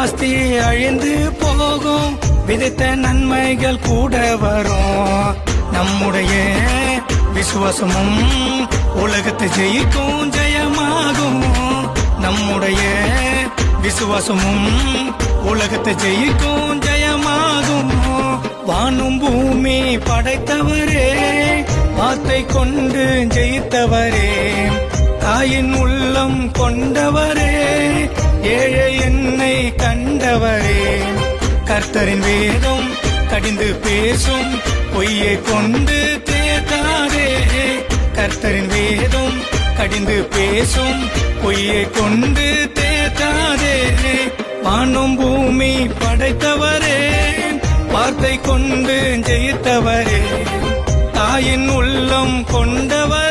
ஆஸ்தி அழிந்து போகும், விதைத்த நன்மைகள் கூட வரும். நம்முடைய விசுவாசமும் உலகத்தை ஜெயிக்கும் ஜெயமாகும். நம்முடைய விசுவாசமும் உலகத்தை ஜெயிக்கும் ஜெயமாகும். வானும் பூமி படைத்தவரே, வார்த்தை கொண்டு ஜெயித்தவரே, தாயின் உள்ளம் கொண்டவரே, ஏழை என்னை கண்டவரே. கர்த்தரின் வேதம் கடிந்து பேசும், பொய்யை கொண்டு தேடாதே. கர்த்தரின் வேதம் கடிந்து பேசும், பொய்யை கொண்டு தேடாதே. வானும் பூமி படைத்தவரே, வார்த்தை கொண்டு ஜெயித்தவரே, தாயின் உள்ளம் கொண்டவர்